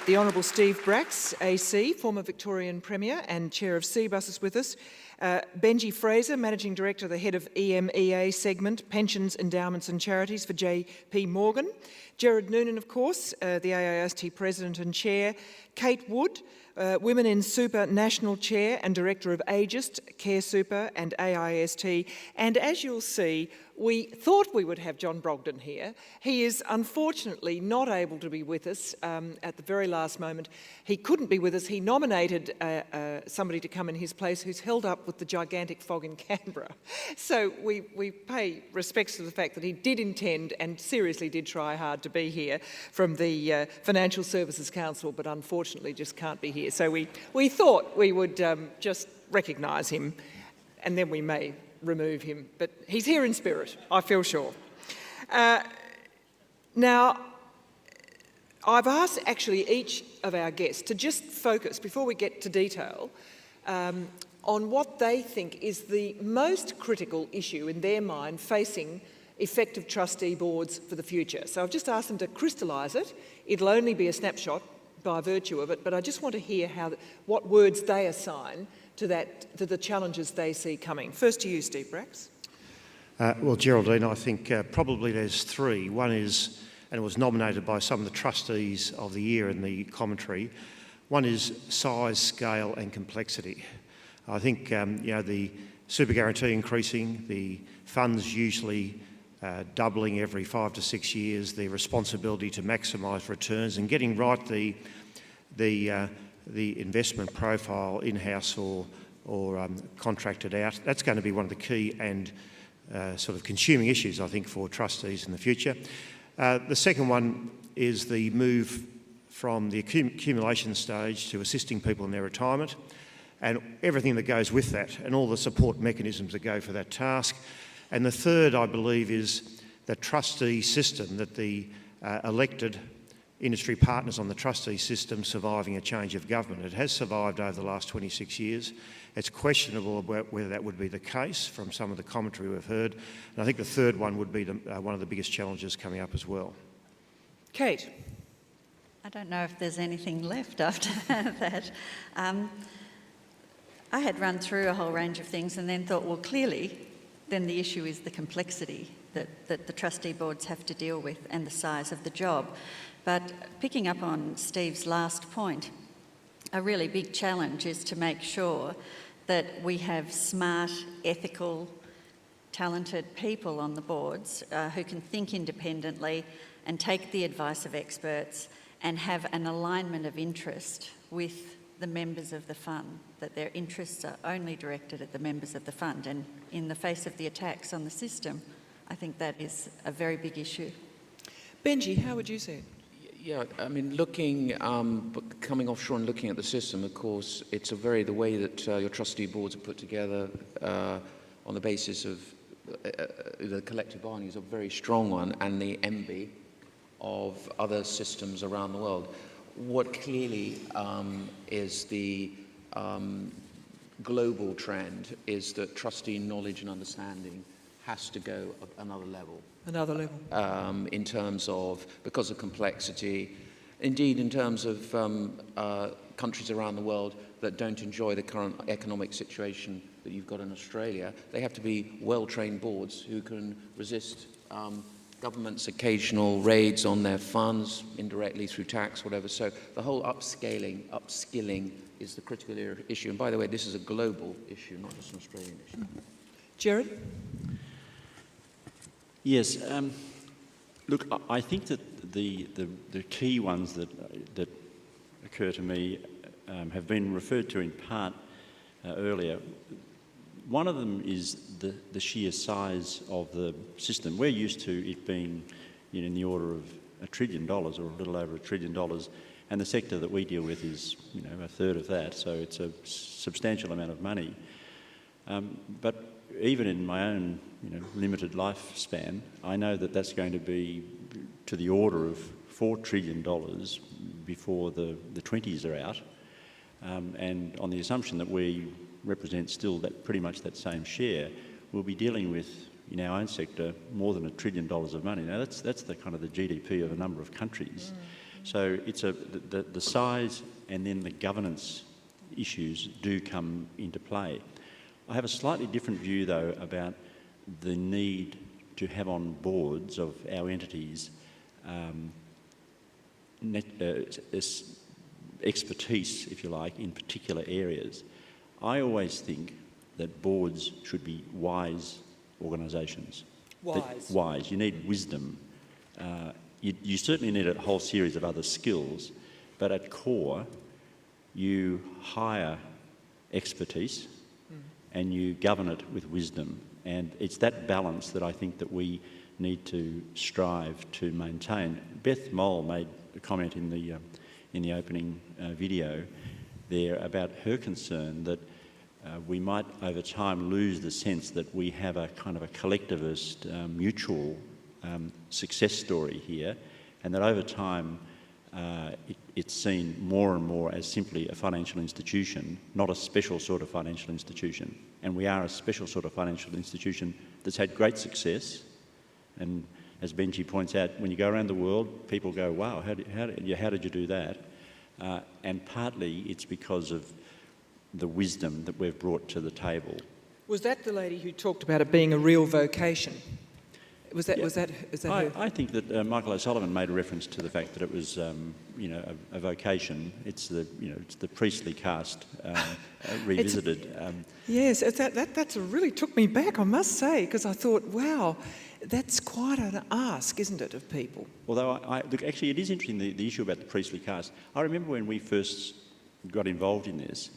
The Honourable Steve Bracks, AC, former Victorian Premier and Chair of CBUS, is with us. Benji Fraser, Managing Director, the Head of EMEA Segment, Pensions, Endowments and Charities for JP Morgan. Gerard Noonan, of course, the AIST President and Chair. Kate Wood, Women in Super National Chair and Director of Ageist, Care Super and AIST. And as you'll see, we thought we would have John Brogden here. He is unfortunately not able to be with us at the very last moment. He couldn't be with us. He nominated somebody to come in his place who's held up with the gigantic fog in Canberra. So we pay respects to the fact that he did intend and seriously did try hard to be here from the Financial Services Council, but unfortunately just can't be here. So we thought we would just recognise him and then we may remove him, but he's here in spirit, I feel sure. Now, I've asked actually each of our guests to just focus, before we get to detail, on what they think is the most critical issue in their mind facing effective trustee boards for the future. So I've just asked them to crystallise it. It'll only be a snapshot by virtue of it, but I just want to hear what words they assign to the challenges they see coming. First to you, Steve Bracks. Well, Geraldine, I think probably there's three. One is, and it was nominated by some of the trustees of the year in the commentary, one is size, scale and complexity. I think the super guarantee increasing, the funds usually doubling every 5 to 6 years, the responsibility to maximise returns and getting right the investment profile in-house or contracted out. That's going to be one of the key and sort of consuming issues, I think, for trustees in the future. The second one is the move from the accumulation stage to assisting people in their retirement and everything that goes with that and all the support mechanisms that go for that task. And the third, I believe, is the trustee system, that the elected industry partners on the trustee system surviving a change of government. It has survived over the last 26 years. It's questionable about whether that would be the case from some of the commentary we've heard. And I think the third one would be one of the biggest challenges coming up as well. Kate. I don't know if there's anything left after that. I had run through a whole range of things and then thought, well, clearly, then the issue is the complexity that the trustee boards have to deal with and the size of the job. But picking up on Steve's last point, a really big challenge is to make sure that we have smart, ethical, talented people on the boards who can think independently and take the advice of experts and have an alignment of interest with the members of the fund, that their interests are only directed at the members of the fund. And in the face of the attacks on the system, I think that is a very big issue. Benji, how would you see it? Yeah, I mean, coming offshore and looking at the system, of course, the way that your trustee boards are put together on the basis of the collective bargaining is a very strong one, and the envy of other systems around the world. What clearly is the global trend is that trustee knowledge and understanding has to go another level. Another level. In terms of, because of complexity, indeed in terms of countries around the world that don't enjoy the current economic situation that you've got in Australia, they have to be well-trained boards who can resist government's occasional raids on their funds, indirectly through tax, whatever. So the whole upskilling is the critical issue. And by the way, this is a global issue, not just an Australian issue. Gerard? Yes. Look, I think that the key ones that occur to me have been referred to in part earlier. One of them is the sheer size of the system. We're used to it being in the order of $1 trillion or a little over $1 trillion, and the sector that we deal with is a third of that, so it's a substantial amount of money. But even in my own limited lifespan, I know that that's going to be to the order of $4 trillion before the 20s are out, and on the assumption that we represent still pretty much that same share, we'll be dealing with in our own sector more than $1 trillion of money. Now that's the kind of the GDP of a number of countries. So it's the size and then the governance issues do come into play. I have a slightly different view, though, about the need to have on boards of our entities expertise, if you like, in particular areas. I always think that boards should be wise organisations. Wise. You need wisdom. You certainly need a whole series of other skills, but at core, you hire expertise and you govern it with wisdom. And it's that balance that I think that we need to strive to maintain. Beth Moll made a comment in the opening video there about her concern that we might over time lose the sense that we have a kind of a collectivist mutual success story here, and that over time it's seen more and more as simply a financial institution, not a special sort of financial institution. And we are a special sort of financial institution that's had great success. And as Benji points out, when you go around the world, people go, wow, how did you do that? And partly it's because of the wisdom that we've brought to the table. Was that the lady who talked about it being a real vocation? Is that her? I think that Michael O'Sullivan made a reference to the fact that it was, a vocation. It's the priestly caste revisited. Yes, that really took me back, I must say, because I thought, wow, that's quite an ask, isn't it, of people? Although, look, actually, it is interesting, the issue about the priestly caste. I remember when we first got involved in this,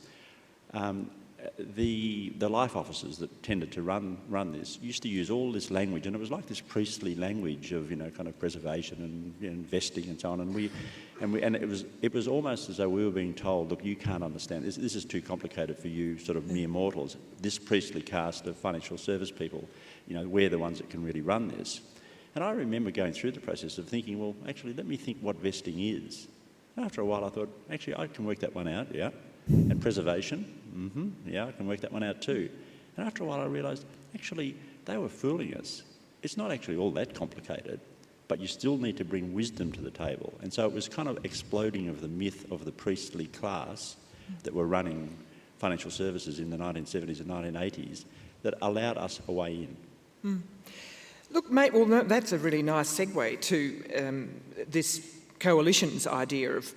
the life officers that tended to run this used to use all this language, and it was like this priestly language of kind of preservation and investing and so on. And it was almost as though we were being told, look, you can't understand this. This is too complicated for you, sort of mere mortals. This priestly caste of financial service people, we're the ones that can really run this. And I remember going through the process of thinking, well, actually, let me think what vesting is. And after a while, I thought, actually, I can work that one out, yeah. And preservation, yeah, I can work that one out too. And after a while I realised, actually, they were fooling us. It's not actually all that complicated, but you still need to bring wisdom to the table. And so it was kind of exploding of the myth of the priestly class that were running financial services in the 1970s and 1980s that allowed us a way in. Look, mate, well, that's a really nice segue to this coalition's idea of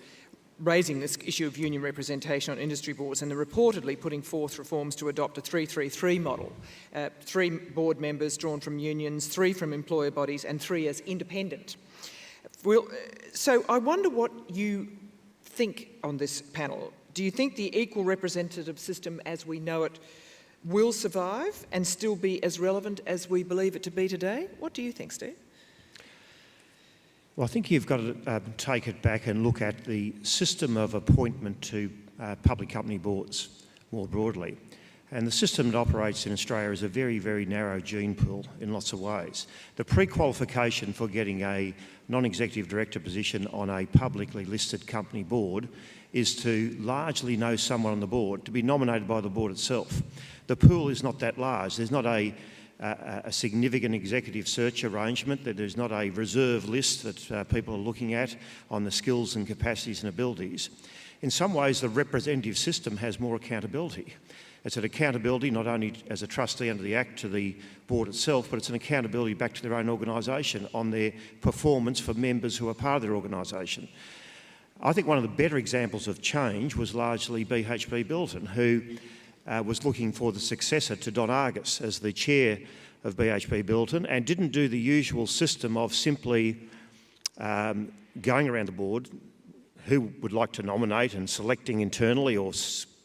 raising this issue of union representation on industry boards, and they're reportedly putting forth reforms to adopt a 3-3-3 model. 3 board members drawn from unions, 3 from employer bodies, and 3 as independent. So I wonder what you think on this panel. Do you think the equal representative system as we know it will survive and still be as relevant as we believe it to be today? What do you think, Steve? Well, I think you've got to take it back and look at the system of appointment to public company boards more broadly. And the system that operates in Australia is a very, very narrow gene pool in lots of ways. The pre-qualification for getting a non-executive director position on a publicly listed company board is to largely know someone on the board, to be nominated by the board itself. The pool is not that large. There's not a significant executive search arrangement, that there's not a reserve list that people are looking at on the skills and capacities and abilities. In some ways, the representative system has more accountability. It's an accountability not only as a trustee under the Act to the board itself, but it's an accountability back to their own organisation on their performance for members who are part of their organisation. I think one of the better examples of change was largely BHP Billiton, who was looking for the successor to Don Argus as the chair of BHP Billiton, and didn't do the usual system of simply going around the board who would like to nominate and selecting internally or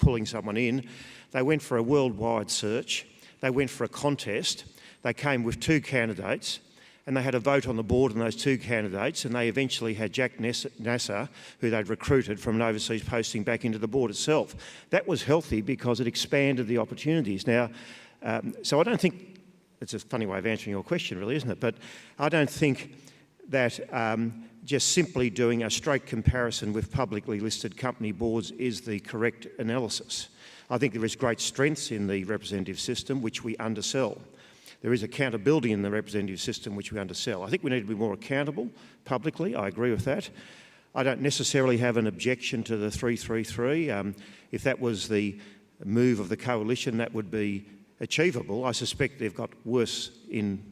pulling someone in. They went for a worldwide search. They went for a contest. They came with 2 candidates, and they had a vote on the board on those 2 candidates, and they eventually had Jack Nasser, who they'd recruited from an overseas posting, back into the board itself. That was healthy because it expanded the opportunities. Now, so I don't think, it's a funny way of answering your question really, isn't it? But I don't think that just simply doing a straight comparison with publicly listed company boards is the correct analysis. I think there is great strengths in the representative system which we undersell. There is accountability in the representative system which we undersell. I think we need to be more accountable publicly. I agree with that. I don't necessarily have an objection to the 333. If that was the move of the coalition, that would be achievable. I suspect they've got worse in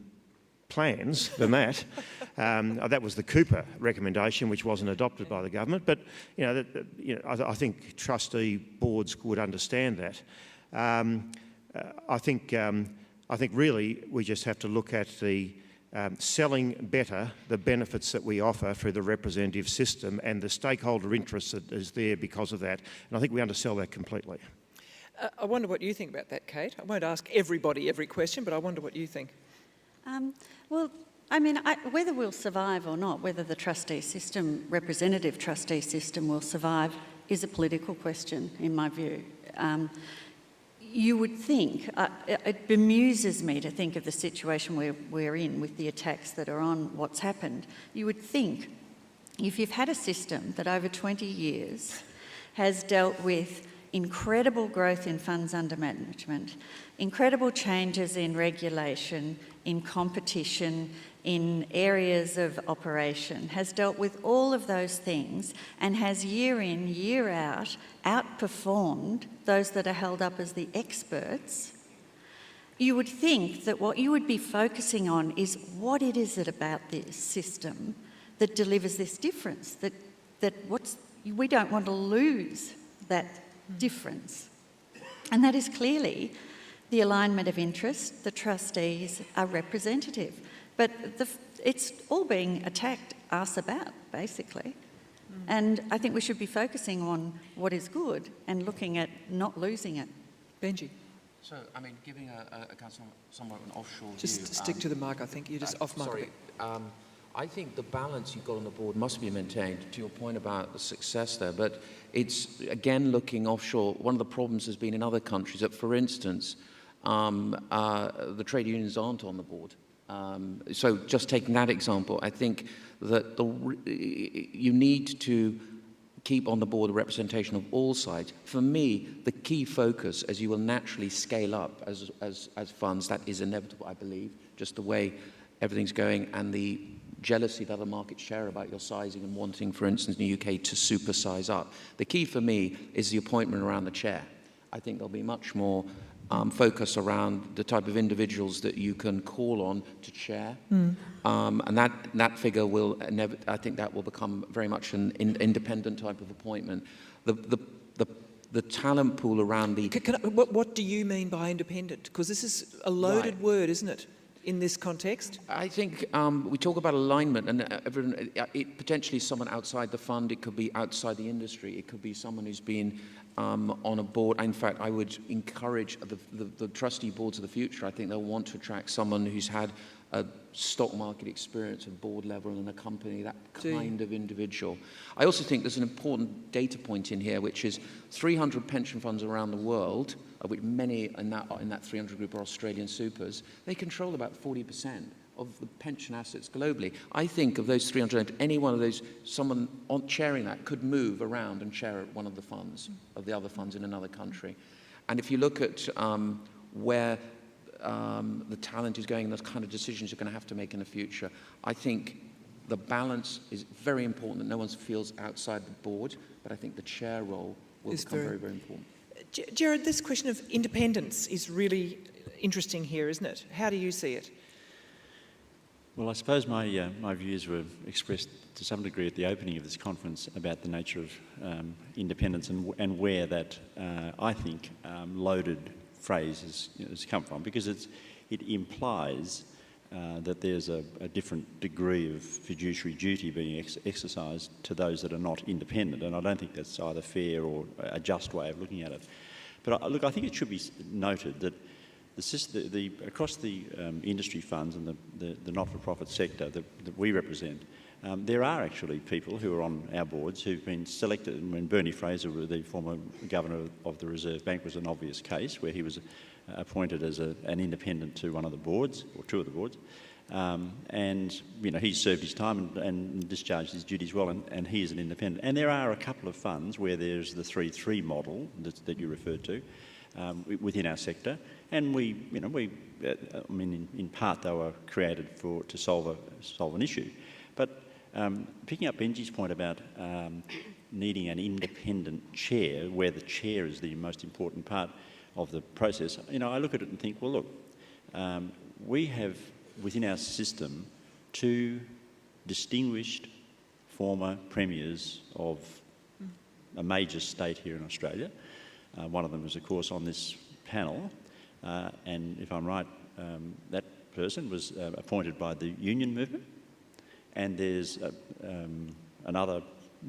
plans than that. That was the Cooper recommendation, which wasn't adopted by the government. But I think trustee boards would understand that. I think really we just have to look at the selling better the benefits that we offer through the representative system and the stakeholder interest that is there because of that. And I think we undersell that completely. I wonder what you think about that, Kate. I won't ask everybody every question, but I wonder what you think. Well, I mean, whether we'll survive or not, whether the trustee system, representative trustee system will survive is a political question, in my view. You would think, it bemuses me to think of the situation we're in with the attacks that are on what's happened. You would think if you've had a system that over 20 years has dealt with incredible growth in funds under management, incredible changes in regulation, in competition, in areas of operation, has dealt with all of those things and has year in, year out, outperformed those that are held up as the experts, you would think that what you would be focusing on is what it is about this system that delivers this difference, we don't want to lose that difference. And that is clearly the alignment of interest. The trustees are representative. But it's all being attacked us about, basically. And I think we should be focusing on what is good and looking at not losing it. Benji? So, I mean, giving a council somewhat of an offshore Just view... stick to the mic, I think. You're just off mic. Sorry. I think the balance you've got on the board must be maintained, to your point about the success there. But it's, again, looking offshore. One of the problems has been in other countries that, for instance, the trade unions aren't on the board. So just taking that example, I think that you need to keep on the board a representation of all sides. For me, the key focus, as you will naturally scale up as funds, that is inevitable, I believe, just the way everything's going and the jealousy that other markets share about your sizing and wanting, for instance, in the UK to super size up. The key for me is the appointment around the chair. I think there'll be much more focus around the type of individuals that you can call on to chair. And that figure will never, I think that will become very much an independent type of appointment. The talent pool around the... What do you mean by independent? Because this is a loaded word, isn't it, in this context? I think we talk about alignment, and it potentially someone outside the fund, it could be outside the industry, it could be someone who's been on a board. In fact, I would encourage the trustee boards of the future. I think they'll want to attract someone who's had a stock market experience at board level and accompany that kind of individual. I also think there's an important data point in here, which is 300 pension funds around the world, of which many in that 300 group are Australian supers. They control about 40% of the pension assets globally. I think of those 300, any one of those, someone chairing that could move around and chair one of the funds, of the other funds in another country. And if you look at where the talent is going and the kind of decisions you're going to have to make in the future, I think the balance is very important, that no one feels outside the board, but I think the chair role will become very, very important. Gerard, this question of independence is really interesting here, isn't it? How do you see it? Well, I suppose my views were expressed to some degree at the opening of this conference about the nature of independence and where that, I think, loaded phrase has come from, because it implies that there's a different degree of fiduciary duty being exercised to those that are not independent, and I don't think that's either fair or a just way of looking at it. But look, I think it should be noted that across the industry funds and the not-for-profit sector that we represent, there are actually people who are on our boards who've been selected. And when Bernie Fraser, the former governor of the Reserve Bank, was an obvious case where he was appointed as an independent to one of the boards, or two of the boards. And, he's served his time and discharged his duties well, and he is an independent. And there are a couple of funds where there's the 3-3 model that you referred to within our sector. And in part they were created to solve an issue. But Picking up Benji's point about needing an independent chair, where the chair is the most important part of the process, I look at it and think, well, look, we have within our system 2 distinguished former premiers of a major state here in Australia. One of them is, of course, on this panel, and if I'm right, that person was appointed by the union movement, and there's another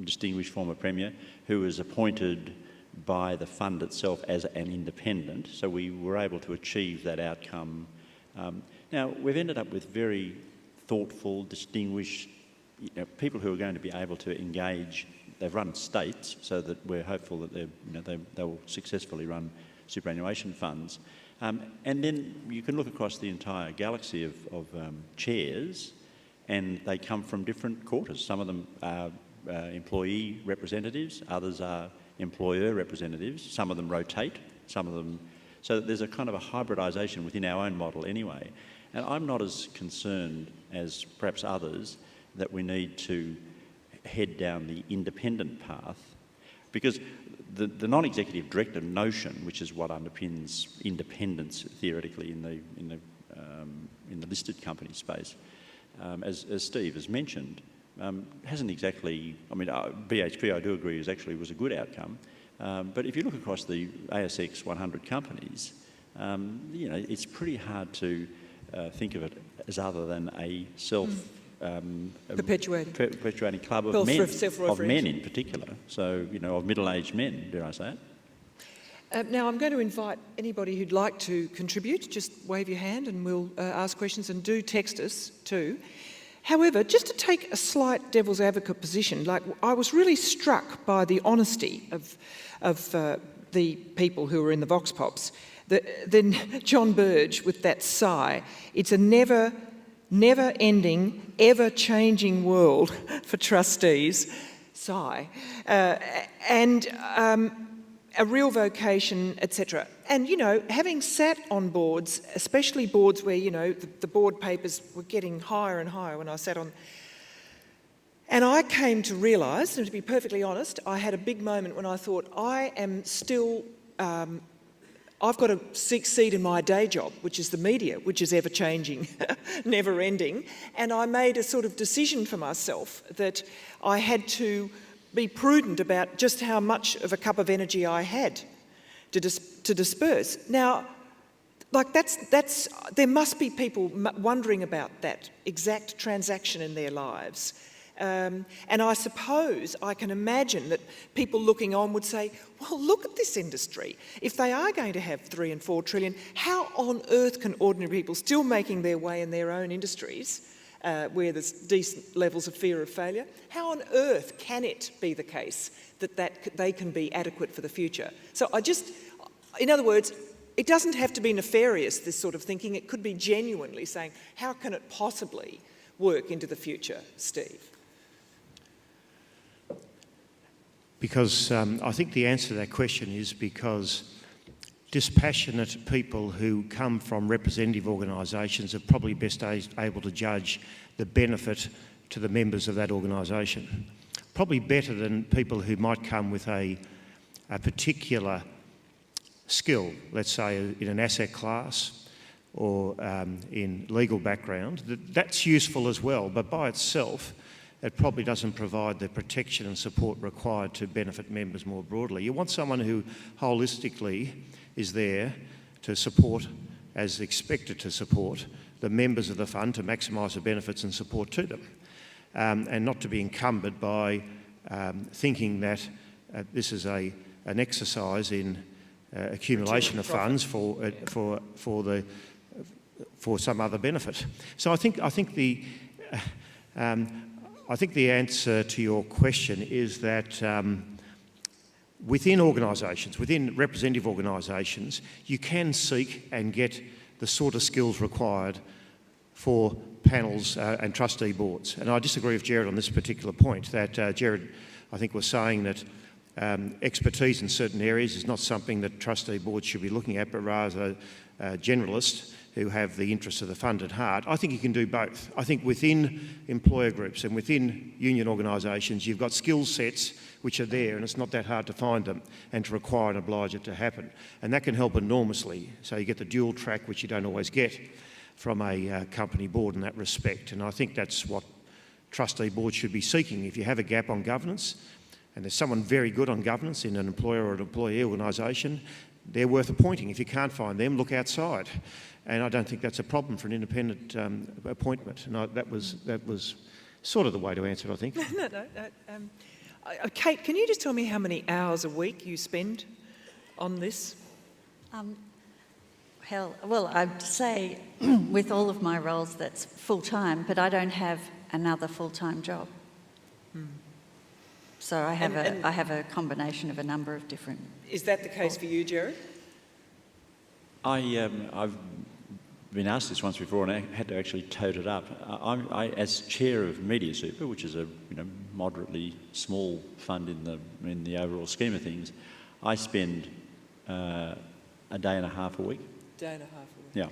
distinguished former premier who was appointed by the fund itself as an independent, so we were able to achieve that outcome. Now, we've ended up with very thoughtful, distinguished people who are going to be able to engage. They've run states, so that we're hopeful that they will successfully run superannuation funds. And then you can look across the entire galaxy of chairs, and they come from different quarters. Some of them are employee representatives, others are employer representatives, some of them rotate, some of them... So that there's a kind of a hybridisation within our own model anyway. And I'm not as concerned as perhaps others that we need to head down the independent path, because the non-executive director notion, which is what underpins independence theoretically in the listed company space, as Steve has mentioned, hasn't exactly. I mean, BHP, I do agree, was a good outcome, but if you look across the ASX 100 companies, it's pretty hard to think of it as other than a perpetuating club of men in particular. So, of middle-aged men, dare I say it. Now, I'm going to invite anybody who'd like to contribute. Just wave your hand and we'll ask questions, and do text us too. However, just to take a slight devil's advocate position, I was really struck by the honesty of the people who were in the Vox Pops. Then John Burge with that sigh. It's a never-ending, ever-changing world for trustees. Sigh. And a real vocation, etc. And, having sat on boards, especially boards where, the board papers were getting higher and higher when I sat on. And I came to realise, and to be perfectly honest, I had a big moment when I thought, I am still... I've got to succeed in my day job, which is the media, which is ever-changing, never-ending. And I made a sort of decision for myself that I had to be prudent about just how much of a cup of energy I had to disperse. Now, there must be people wondering about that exact transaction in their lives. And I suppose I can imagine that people looking on would say, well, look at this industry. If they are going to have 3 and 4 trillion, how on earth can ordinary people still making their way in their own industries, where there's decent levels of fear of failure, how on earth can it be the case that they can be adequate for the future? So in other words, it doesn't have to be nefarious, this sort of thinking. It could be genuinely saying, how can it possibly work into the future, Steve? Because I think the answer to that question is because dispassionate people who come from representative organisations are probably best able to judge the benefit to the members of that organisation. Probably better than people who might come with a particular skill, let's say in an asset class or in legal background. That's useful as well, but by itself, it probably doesn't provide the protection and support required to benefit members more broadly. You want someone who holistically is there to support, as expected to support, the members of the fund to maximise the benefits and support to them, and not to be encumbered by thinking that this is an exercise in accumulation of funds for some other benefit. So I think the answer to your question is that within organisations, within representative organisations, you can seek and get the sort of skills required for panels and trustee boards. And I disagree with Gerard on this particular point, that Gerard, I think, was saying that expertise in certain areas is not something that trustee boards should be looking at, but rather generalists who have the interests of the fund at heart. I think you can do both. I think within employer groups and within union organisations, you've got skill sets which are there, and it's not that hard to find them and to require and oblige it to happen. And that can help enormously. So you get the dual track, which you don't always get from a company board in that respect. And I think that's what trustee boards should be seeking. If you have a gap on governance, and there's someone very good on governance in an employer or an employee organisation, they're worth appointing. If you can't find them, look outside. And I don't think that's a problem for an independent appointment. And that was sort of the way to answer it, I think. No. Kate, can you just tell me how many hours a week you spend on this? Well, I'd say with all of my roles that's full-time, but I don't have another full-time job. So I have a combination of a number of different... Is that the case for you, Jerry? I've been asked this once before, and I had to actually tote it up. As chair of Media Super, which is a moderately small fund in the overall scheme of things, I spend a day and a half a week. Day and a half a week. Yeah.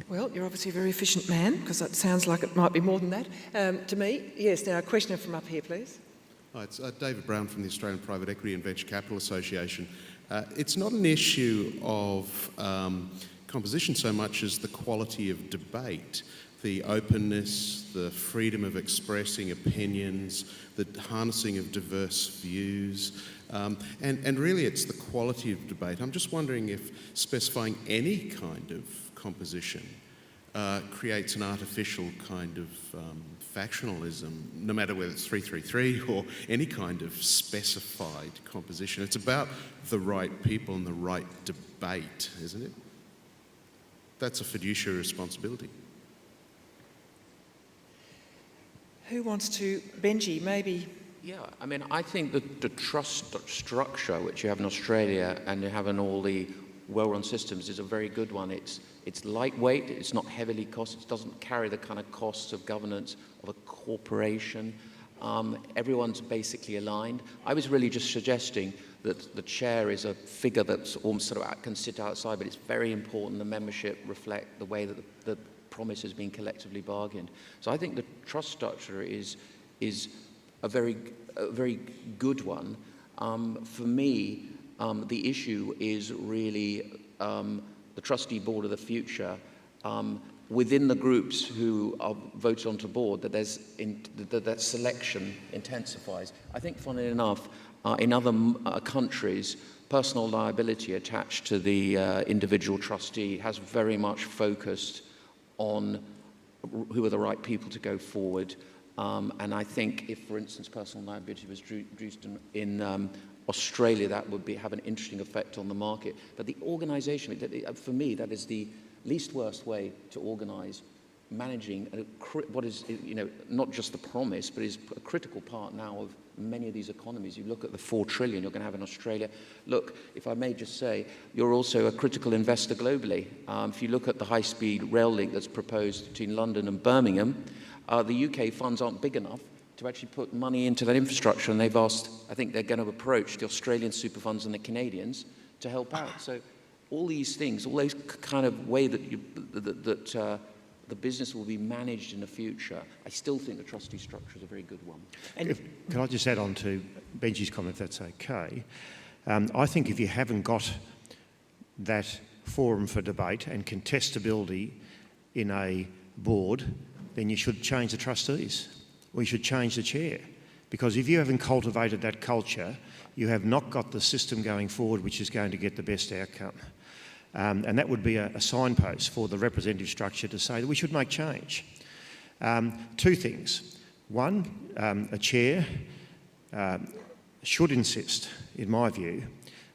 Well, you're obviously a very efficient man, because that sounds like it might be more than that. To me, yes. Now, a question from up here, please. Hi, it's David Brown from the Australian Private Equity and Venture Capital Association. It's not an issue of composition so much as the quality of debate, the openness, the freedom of expressing opinions, the harnessing of diverse views, and really it's the quality of debate. I'm just wondering if specifying any kind of composition creates an artificial kind of factionalism, no matter whether it's 333 or any kind of specified composition. It's about the right people and the right debate, isn't it? That's a fiduciary responsibility. Who wants to... Benji, maybe... Yeah, I mean, I think that the trust structure which you have in Australia and you have in all the well-run systems is a very good one. It's lightweight, it's not heavily costed, it doesn't carry the kind of costs of governance of a corporation. Everyone's basically aligned. I was really just suggesting that the chair is a figure that's almost sort of can sit outside, but it's very important the membership reflect the way that the promise has been collectively bargained. So I think the trust structure is a very good one. For me, the issue is really the trustee board of the future. Within the groups who are voted onto board, that selection intensifies. I think, funnily enough, in other countries, personal liability attached to the individual trustee has very much focused on who are the right people to go forward. And I think if, for instance, personal liability was introduced in Australia, that would have an interesting effect on the market. But the organisation, for me, that is the least worst way to organise managing what is, not just the promise, but is a critical part now of many of these economies. You look at the 4 trillion you're going to have in Australia. Look, if I may just say, you're also a critical investor globally. If you look at the high-speed rail link that's proposed between London and Birmingham, the UK funds aren't big enough to actually put money into that infrastructure, and they've asked, I think they're going to approach the Australian super funds and the Canadians to help out. So all these things, all those kind of way that the business will be managed in the future, I still think the trustee structure is a very good one. And can I just add on to Benji's comment, if that's okay? I think if you haven't got that forum for debate and contestability in a board, then you should change the trustees, or you should change the chair. Because if you haven't cultivated that culture, you have not got the system going forward which is going to get the best outcome. And that would be a signpost for the representative structure to say that we should make change. 2 things. One, a chair should insist, in my view,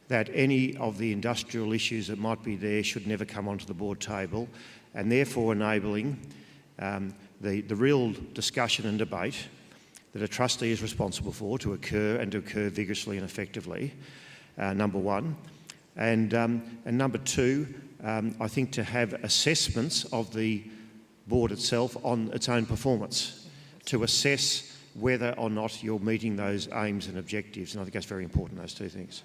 that any of the industrial issues that might be there should never come onto the board table, and therefore enabling the real discussion and debate that a trustee is responsible for to occur and to occur vigorously and effectively, number one. And number 2, I think to have assessments of the board itself on its own performance, to assess whether or not you're meeting those aims and objectives. And I think that's very important, those 2 things.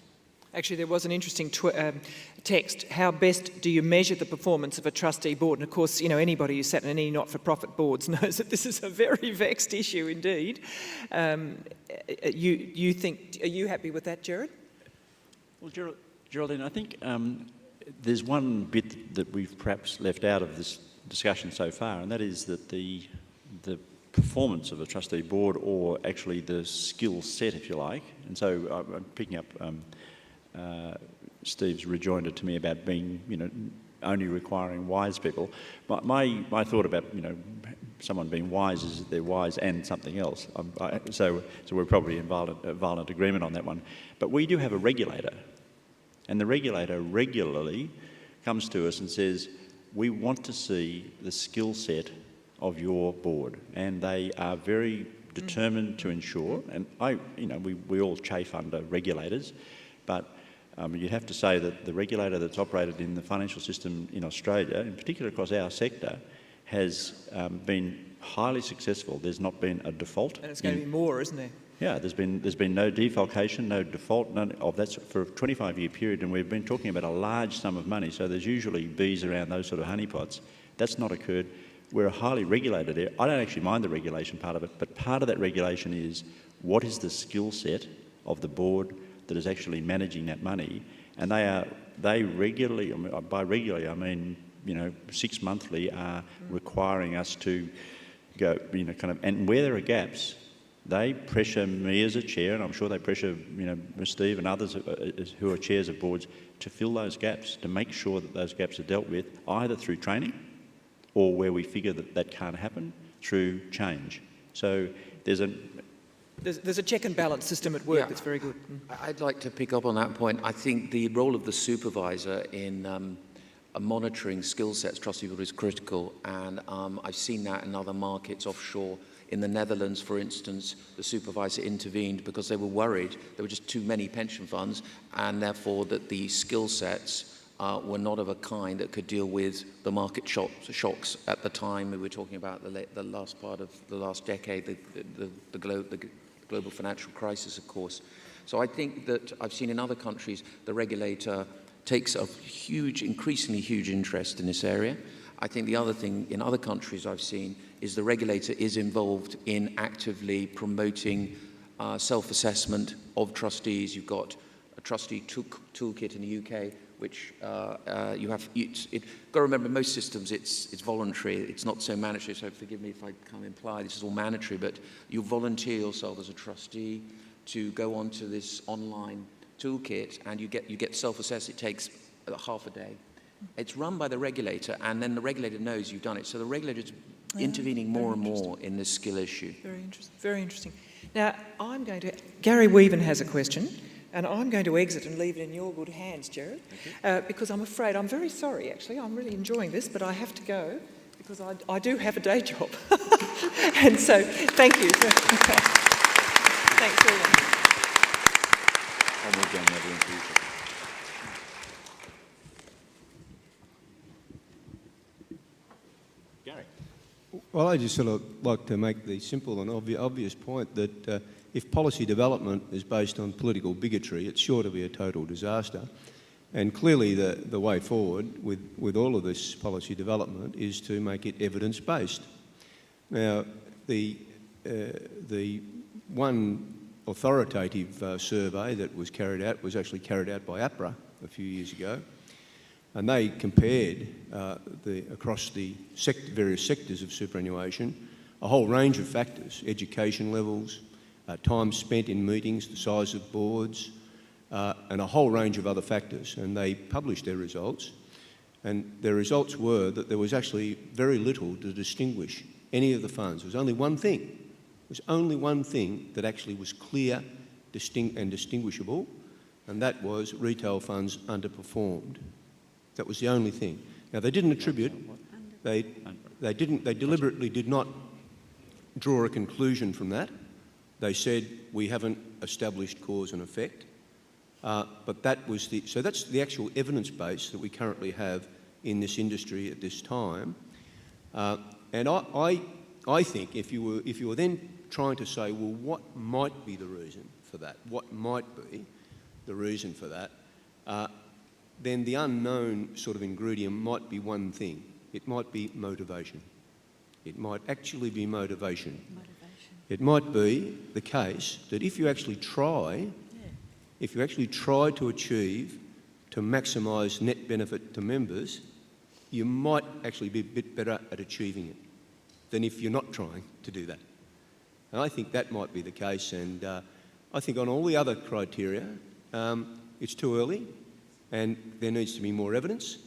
Actually, there was an interesting text. How best do you measure the performance of a trustee board? And of course, you know, anybody who's sat in any not-for-profit boards knows that this is a very vexed issue indeed. You think? Are you happy with that, Gerard? Well, Geraldine, I think there's one bit that we've perhaps left out of this discussion so far, and that is that the performance of a trustee board, or actually the skill set, if you like. And so I'm picking up Steve's rejoinder to me about being, you know, only requiring wise people. My thought about, you know, someone being wise is that they're wise and something else. So we're probably in violent agreement on that one. But we do have a regulator, and the regulator regularly comes to us and says, we want to see the skill set of your board, and they are very determined to ensure, and we all chafe under regulators, but you'd have to say that the regulator that's operated in the financial system in Australia, in particular across our sector, has been highly successful. There's not been a default. And it's going to be more, isn't there? Yeah, there's been no defalcation, no default, none of that for a 25-year period, and we've been talking about a large sum of money, so there's usually bees around those sort of honeypots. That's not occurred. We're a highly regulated area. I don't actually mind the regulation part of it, but part of that regulation is what is the skill set of the board that is actually managing that money, and they regularly, by regularly I mean, you know, 6 monthly, are requiring us to go, you know, kind of, and where there are gaps, they pressure me as a chair, and I'm sure they pressure, you know, Steve and others who are chairs of boards to fill those gaps, to make sure that those gaps are dealt with either through training, or where we figure that that can't happen, through change. So there's a check and balance system at work that's very good. I'd like to pick up on that point. I think the role of the supervisor in monitoring skill sets, trustee board, is critical, and I've seen that in other markets offshore. In the Netherlands, for instance, the supervisor intervened because they were worried there were just too many pension funds, and therefore that the skill sets were not of a kind that could deal with the market shocks at the time. We were talking about the last part of the last decade, the global financial crisis, of course. So I think that I've seen in other countries the regulator takes a increasingly huge interest in this area. I think the other thing in other countries I've seen is the regulator is involved in actively promoting self-assessment of trustees. You've got a trustee toolkit in the UK, which you have. Got to remember, most systems it's voluntary. It's not so mandatory. So forgive me if I can't imply this is all mandatory, but you volunteer yourself as a trustee to go onto this online toolkit, and you get self-assessed. It takes half a day. It's run by the regulator, and then the regulator knows you've done it. So the regulator is intervening more and more in this skill issue. Very interesting. Very interesting. Now, Gary Weaven has a question, and I'm going to exit and leave it in your good hands, Gerard, because I'm afraid, I'm very sorry actually, I'm really enjoying this, but I have to go because I do have a day job. And so, thank you. Thanks, everyone. Gary. Well, I just sort of like to make the simple and obvious point that if policy development is based on political bigotry, it's sure to be a total disaster. And clearly the way forward with all of this policy development is to make it evidence-based. Now, the one authoritative survey that was carried out was actually carried out by APRA a few years ago, and they compared across the various sectors of superannuation a whole range of factors: education levels, time spent in meetings, the size of boards, and a whole range of other factors. And they published their results, and their results were that there was actually very little to distinguish any of the funds. There was only one thing. There was only one thing that actually was clear, distinct and distinguishable, and that was retail funds underperformed. That was the only thing. Now, they didn't attribute, they deliberately did not draw a conclusion from that. They said, we haven't established cause and effect. But that's the actual evidence base that we currently have in this industry at this time. And I think if you were then trying to say, well, what might be the reason for that? What might be? the reason for that, then the unknown sort of ingredient might be one thing. It might be motivation. It might actually be motivation. It might be the case that if you actually try, to achieve, to maximise net benefit to members, you might actually be a bit better at achieving it than if you're not trying to do that. And I think that might be the case, and I think on all the other criteria, it's too early and there needs to be more evidence.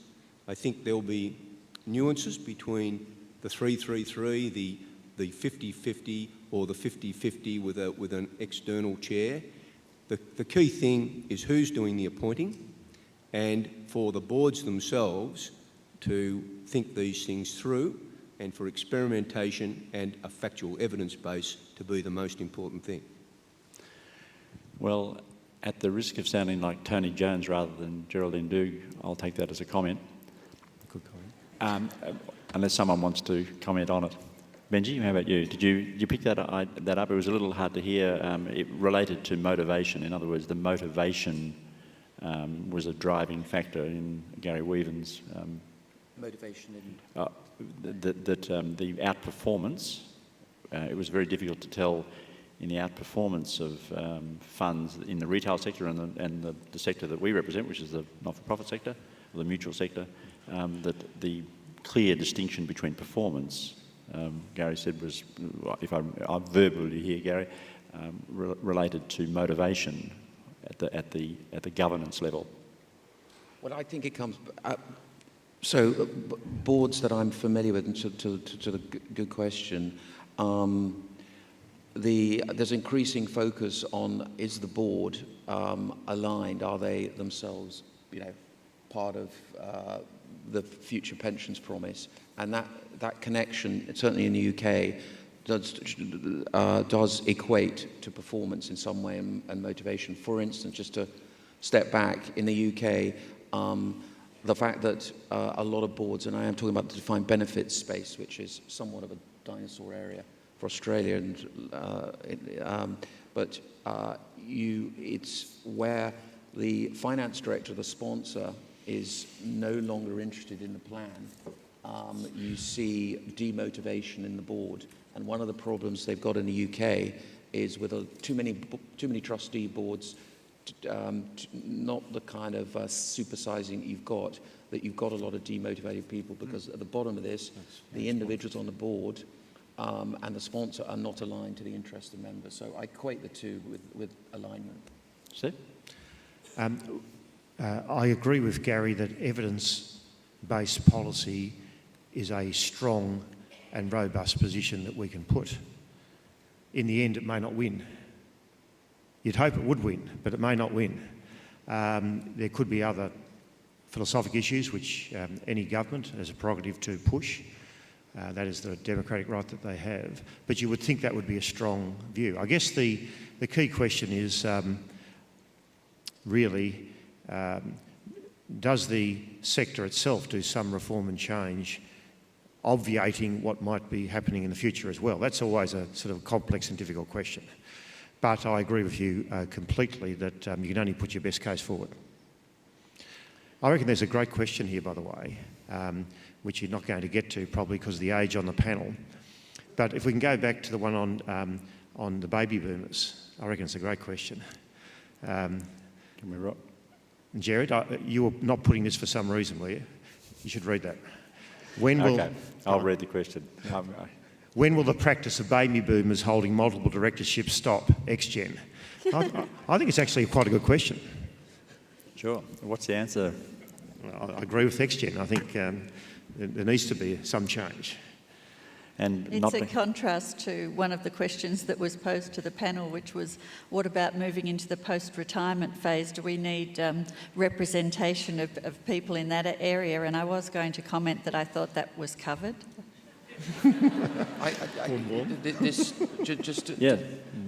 I think there'll be nuances between the 3-3-3, the 50-50 or the 50-50 with an external chair. The key thing is who's doing the appointing, and for the boards themselves to think these things through, and for experimentation and a factual evidence base to be the most important thing. Well, at the risk of sounding like Tony Jones rather than Geraldine Doogue, I'll take that as a comment. Good comment. Unless someone wants to comment on it. Benji, how about you? Did you pick that up? It was a little hard to hear. It related to motivation. In other words, the motivation was a driving factor in Gary Weaven's Motivation in... the outperformance. It was very difficult to tell in the outperformance of funds in the retail sector and the sector that we represent, which is the not-for-profit sector, or the mutual sector, that the clear distinction between performance, Gary said, was, if I verbally hear Gary, related to motivation at the governance level. Well, I think it comes... boards that I'm familiar with, and to the good question, there's increasing focus on, is the board aligned? Are they themselves, part of the future pensions promise? And that connection, certainly in the UK, does equate to performance in some way and motivation. For instance, just to step back, in the UK, the fact that a lot of boards, and I am talking about the defined benefits space, which is somewhat of a dinosaur area for Australia, but it's where the finance director, the sponsor, is no longer interested in the plan. You see demotivation in the board, and one of the problems they've got in the UK is with too many trustee boards. Not the kind of supersizing you've got a lot of demotivated people, because at the bottom of this, the individuals on the board and the sponsor are not aligned to the interest of members. So I equate the two with alignment. Steve? I agree with Gary that evidence-based policy is a strong and robust position that we can put. In the end, it may not win. You'd hope it would win, but it may not win. There could be other philosophic issues which any government has a prerogative to push. That is the democratic right that they have. But you would think that would be a strong view. I guess the key question is really, does the sector itself do some reform and change, obviating what might be happening in the future as well? That's always a sort of complex and difficult question. But I agree with you completely that you can only put your best case forward. I reckon there's a great question here, by the way, which you're not going to get to probably because of the age on the panel. But if we can go back to the one on the baby boomers, I reckon it's a great question. Can we rock? Jared, you were not putting this for some reason, were you? You should read that. When will... Okay, I'll read the question. When will the practice of baby boomers holding multiple directorships stop, ex-gen? I think it's actually quite a good question. Sure. What's the answer? I agree with ex-gen. I think there needs to be some change. And it's a contrast to one of the questions that was posed to the panel, which was, what about moving into the post-retirement phase? Do we need representation of people in that area? And I was going to comment that I thought that was covered.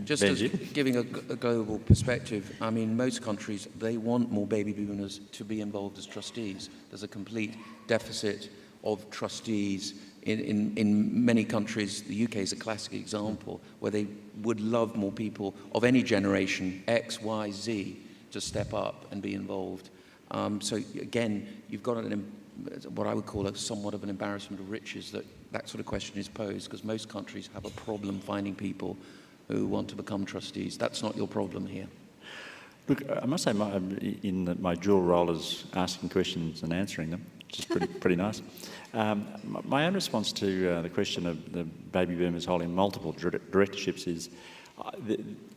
Just giving a global perspective, I mean, most countries, they want more baby boomers to be involved as trustees. There's a complete deficit of trustees in many countries. The UK is a classic example where they would love more people of any generation, X, Y, Z, to step up and be involved. So again, you've got what I would call somewhat of an embarrassment of riches that sort of question is posed, because most countries have a problem finding people who want to become trustees. That's not your problem here. Look, I must say, my dual role is asking questions and answering them, which is pretty nice. My own response to the question of the baby boomers holding multiple directorships is,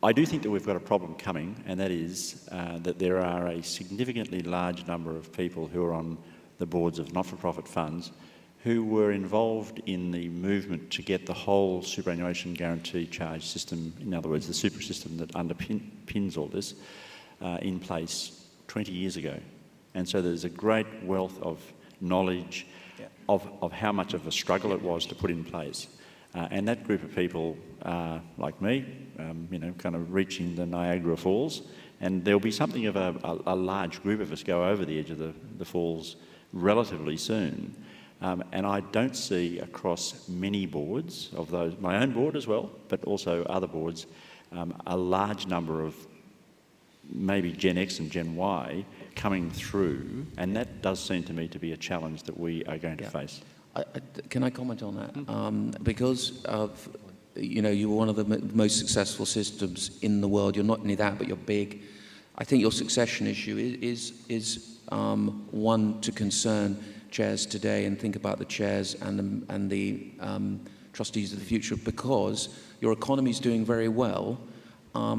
I do think that we've got a problem coming, and that is that there are a significantly large number of people who are on the boards of not-for-profit funds who were involved in the movement to get the whole superannuation guarantee charge system, in other words, the super system that underpins all this, in place 20 years ago. And so there's a great wealth of knowledge of how much of a struggle it was to put in place. And that group of people are, like me, kind of reaching the Niagara Falls, and there'll be something of a large group of us go over the edge of the falls relatively soon. And I don't see across many boards of those, my own board as well, but also other boards, a large number of maybe Gen X and Gen Y coming through, and that does seem to me to be a challenge that we are going to face. Can I comment on that? Because of, you're one of the most successful systems in the world. You're not only that, but you're big. I think your succession issue is one to concern chairs today, and think about the chairs and the trustees of the future, because your economy is doing very well.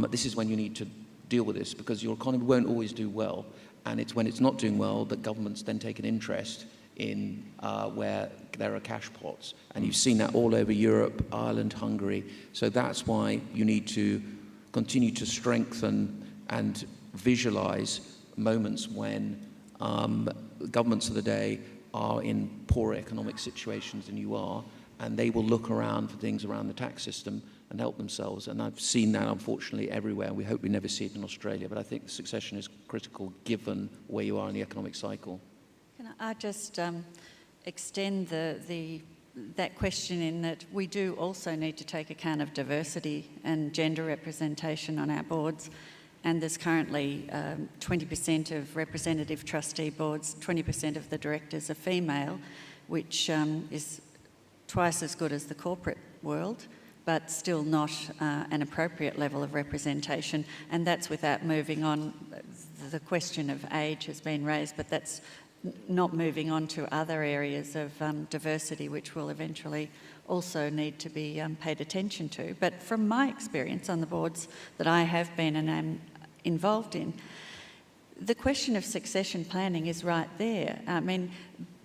This is when you need to deal with this, because your economy won't always do well, and it's when it's not doing well that governments then take an interest in where there are cash pots. And you've seen that all over Europe, Ireland, Hungary. So that's why you need to continue to strengthen and visualise moments when governments of the day are in poorer economic situations than you are, and they will look around for things around the tax system and help themselves. And I've seen that, unfortunately, everywhere. We hope we never see it in Australia, but I think succession is critical given where you are in the economic cycle. Can I just extend that question in that we do also need to take account of diversity and gender representation on our boards, and there's currently 20% of representative trustee boards, 20% of the directors are female, which is twice as good as the corporate world, but still not an appropriate level of representation. And that's without moving on. The question of age has been raised, but that's not moving on to other areas of diversity, which will eventually also need to be paid attention to. But from my experience on the boards that I have been and am involved in, the question of succession planning is right there. I mean,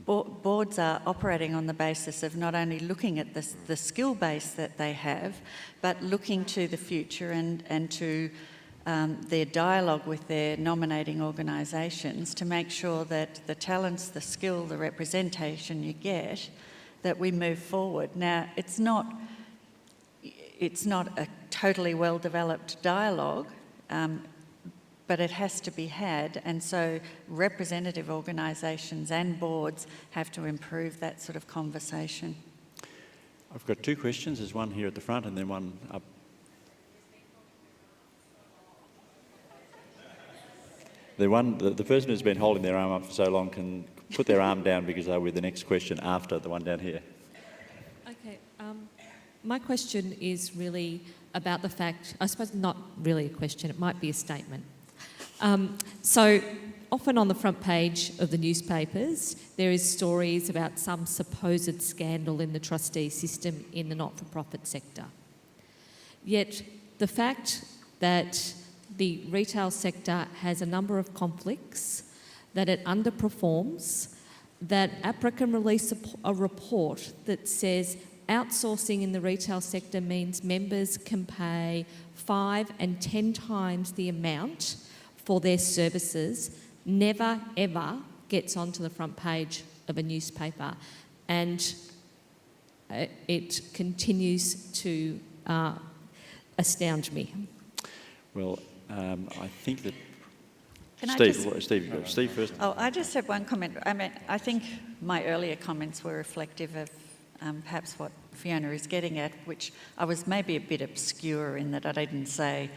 boards are operating on the basis of not only looking at the skill base that they have, but looking to the future and to their dialogue with their nominating organisations to make sure that the talents, the skill, the representation you get, that we move forward. Now, it's not a totally well-developed dialogue, but it has to be had, and so representative organisations and boards have to improve that sort of conversation. I've got two questions. There's one here at the front and then one up. The person who's been holding their arm up for so long can put their arm down because they're with the next question after the one down here. Okay, my question is really about the fact, I suppose not really a question, it might be a statement. So often on the front page of the newspapers, there is stories about some supposed scandal in the trustee system in the not-for-profit sector. Yet the fact that the retail sector has a number of conflicts, that it underperforms, that APRA can release a report that says outsourcing in the retail sector means members can pay 5 and 10 times the amount for their services, never ever gets onto the front page of a newspaper, and it continues to astound me. Well, I think that Steve first. Oh, I just have one comment. I mean, I think my earlier comments were reflective of perhaps what Fiona is getting at, which I was maybe a bit obscure in that I didn't say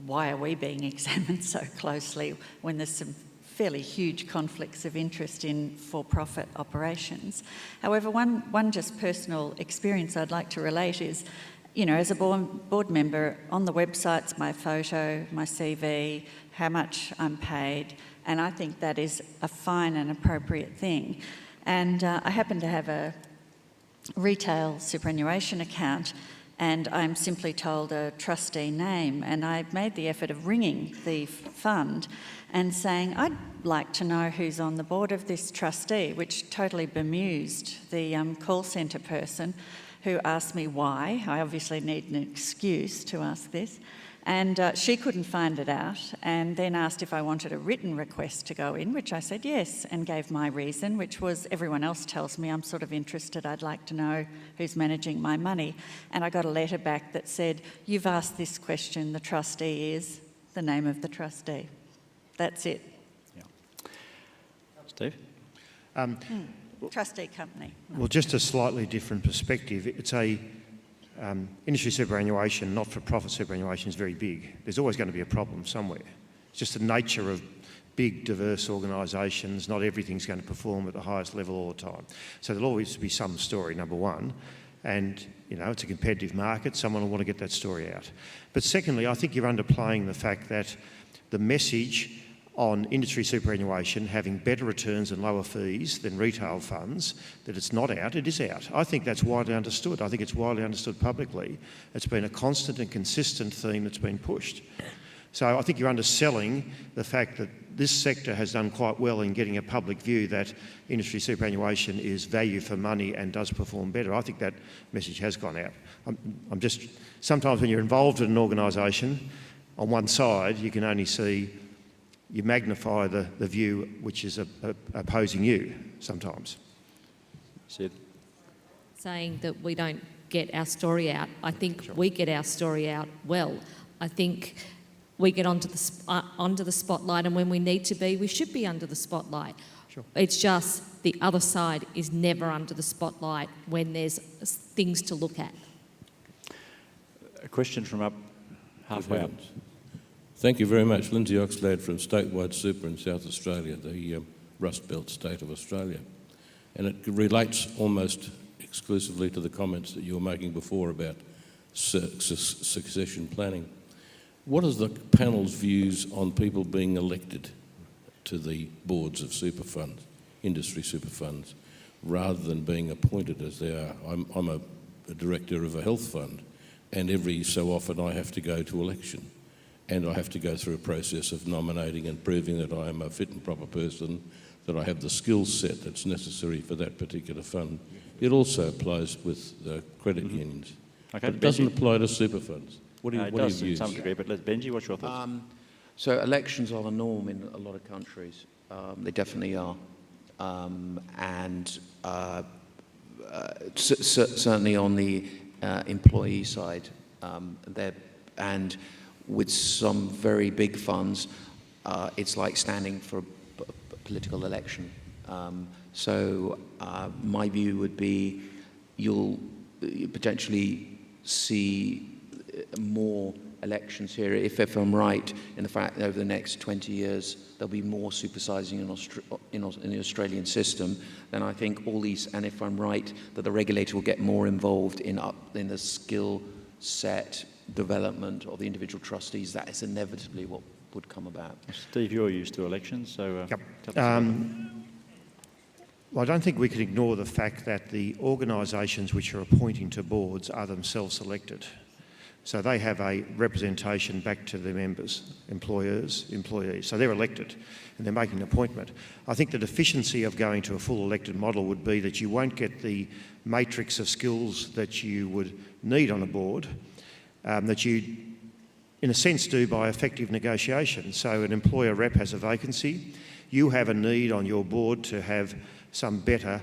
why are we being examined so closely when there's some fairly huge conflicts of interest in for-profit operations. However, one just personal experience I'd like to relate is, you know, as a board member, on the website's my photo, my CV, how much I'm paid, and I think that is a fine and appropriate thing. And I happen to have a retail superannuation account, and I'm simply told a trustee name, and I made the effort of ringing the fund and saying, I'd like to know who's on the board of this trustee, which totally bemused the call centre person, who asked me why. I obviously need an excuse to ask this. And she couldn't find it out, and then asked if I wanted a written request to go in, which I said yes, and gave my reason, which was everyone else tells me I'm sort of interested, I'd like to know who's managing my money. And I got a letter back that said, you've asked this question, the trustee is the name of the trustee. That's it. Yeah. Steve? Trustee company. Well, just a slightly different perspective. It's a industry superannuation, not-for-profit superannuation is very big. There's always going to be a problem somewhere. It's just the nature of big, diverse organisations. Not everything's going to perform at the highest level all the time. So there'll always be some story, number one. And, you know, it's a competitive market. Someone will want to get that story out. But secondly, I think you're underplaying the fact that the message on industry superannuation having better returns and lower fees than retail funds, that it's not out, it is out. I think that's widely understood. I think it's widely understood publicly. It's been a constant and consistent theme that's been pushed. So I think you're underselling the fact that this sector has done quite well in getting a public view that industry superannuation is value for money and does perform better. I think that message has gone out. I'm just, sometimes when you're involved in an organisation, on one side you can only see, you magnify the view which is opposing you sometimes. Sid? Saying that we don't get our story out. I think we get our story out well. I think we get onto the spotlight, and when we need to be, we should be under the spotlight. Sure. It's just the other side is never under the spotlight when there's things to look at. A question from up halfway up. Thank you very much. Lindsay Oxlade from Statewide Super in South Australia, the Rust Belt state of Australia. And it relates almost exclusively to the comments that you were making before about succession planning. What is the panel's views on people being elected to the boards of super funds, industry super funds, rather than being appointed as they are? I'm a director of a health fund, and every so often I have to go to election. And I have to go through a process of nominating and proving that I am a fit and proper person, that I have the skill set that's necessary for that particular fund. It also applies with credit unions. Okay, but it doesn't apply to super funds. What do you does views? to some degree, but Benji, what's your thoughts? So elections are the norm in a lot of countries. They definitely are. Certainly on the employee side, and with some very big funds, it's like standing for a political election. So my view would be you'll potentially see more elections here. If I'm right in the fact that over the next 20 years there'll be more supersizing in the Australian system, then I think all these, and if I'm right that the regulator will get more involved in the skill set development of the individual trustees, that is inevitably what would come about. Steve, you're used to elections, so Yep. tell us about that. Well, I don't think we can ignore the fact that the organisations which are appointing to boards are themselves elected. So they have a representation back to their members, employers, employees. So they're elected and they're making an appointment. I think the deficiency of going to a full elected model would be that you won't get the matrix of skills that you would need on a board, that you, in a sense, do by effective negotiation. So an employer rep has a vacancy. You have a need on your board to have some better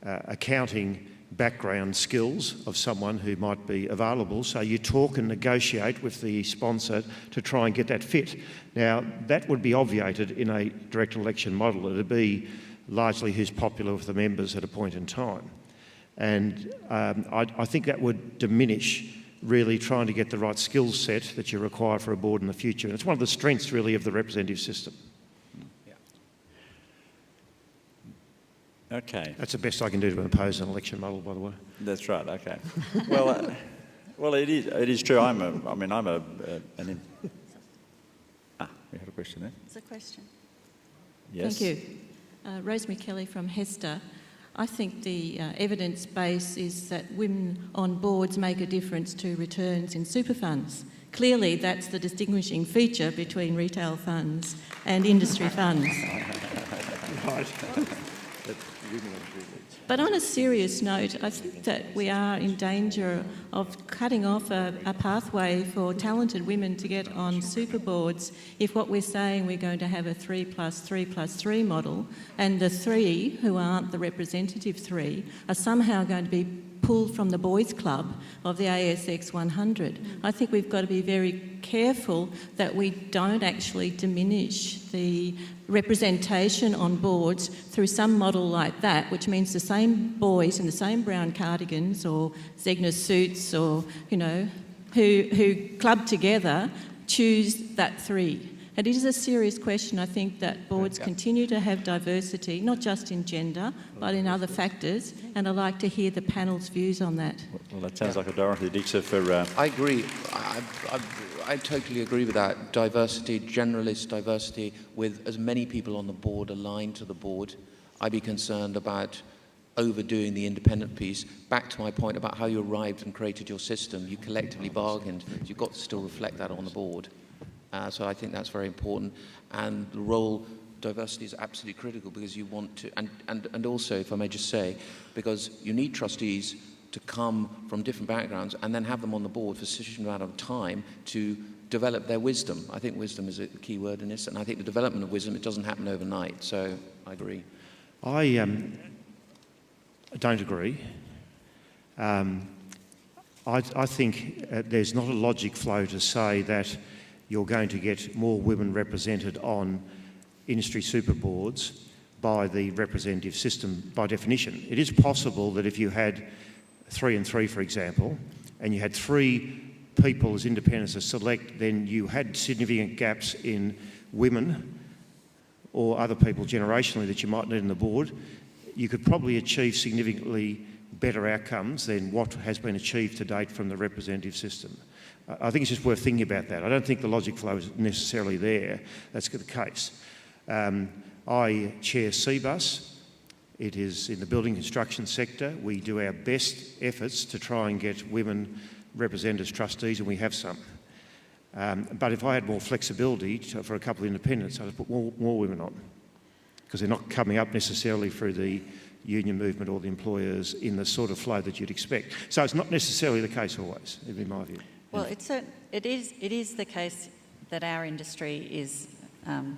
accounting background skills of someone who might be available. So you talk and negotiate with the sponsor to try and get that fit. Now, that would be obviated in a direct election model. It would be largely who's popular with the members at a point in time. And I think that would diminish really trying to get the right skill set that you require for a board in the future. And it's one of the strengths really of the representative system. Okay. That's the best I can do to impose an election model, by the way. That's right. Okay. Well, well, it is true. We had a question there. It's a question. Yes. Thank you. Rosemary Kelly from Hester. I think the evidence base is that women on boards make a difference to returns in super funds. Clearly, that's the distinguishing feature between retail funds and industry funds. Right. But on a serious note, I think that we are in danger of cutting off a pathway for talented women to get on super boards if what we're saying we're going to have a 3+3+3 model, and the three who aren't the representative three are somehow going to be pulled from the boys' club of the ASX 100. I think we've got to be very careful that we don't actually diminish the representation on boards through some model like that, which means the same boys in the same brown cardigans or Zegna suits or, you know, who club together choose that three. And it is a serious question. I think that boards continue to have diversity, not just in gender, but in other factors, and I'd like to hear the panel's views on that. Well, that sounds like a Dorothy Dixer for... I agree. I totally agree with that. Diversity, generalist diversity, with as many people on the board aligned to the board. I'd be concerned about overdoing the independent piece. Back to my point about how you arrived and created your system. You collectively bargained. You've got to still reflect that on the board. So I think that's very important. And the role, diversity is absolutely critical because you want to, and also, if I may just say, because you need trustees to come from different backgrounds and then have them on the board for a sufficient amount of time to develop their wisdom. I think wisdom is a key word in this, and I think the development of wisdom, it doesn't happen overnight. So I agree. I don't agree. I think there's not a logic flow to say that you're going to get more women represented on industry super boards by the representative system by definition. It is possible that if you had 3 and 3, for example, and you had 3 people as independents to select, then you had significant gaps in women or other people generationally that you might need on the board. You could probably achieve significantly better outcomes than what has been achieved to date from the representative system. I think it's just worth thinking about that. I don't think the logic flow is necessarily there. That's the case. I chair CBUS. It is in the building construction sector. We do our best efforts to try and get women represented as trustees, and we have some. But if I had more flexibility for a couple of independents, I'd put more women on, because they're not coming up necessarily through the union movement or the employers in the sort of flow that you'd expect. So it's not necessarily the case always, in my view. Well, it is the case that our industry is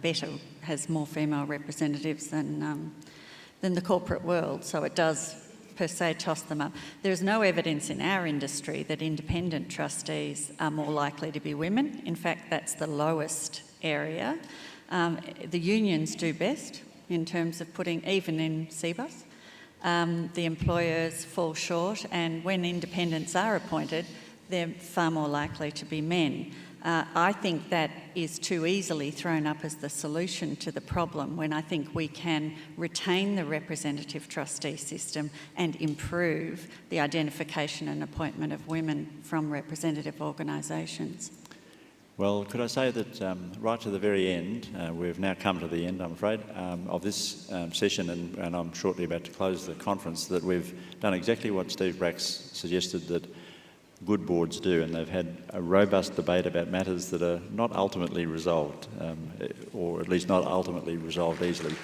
better, has more female representatives than the corporate world, so it does per se toss them up. There's no evidence in our industry that independent trustees are more likely to be women. In fact, that's the lowest area. The unions do best in terms of putting, even in CBUS. The employers fall short, and when independents are appointed, they're far more likely to be men. I think that is too easily thrown up as the solution to the problem, when I think we can retain the representative trustee system and improve the identification and appointment of women from representative organisations. Well, could I say that right to the very end, we've now come to the end, I'm afraid, of this session, and I'm shortly about to close the conference, that we've done exactly what Steve Brax suggested that good boards do, and they've had a robust debate about matters that are not ultimately resolved, or at least not ultimately resolved easily.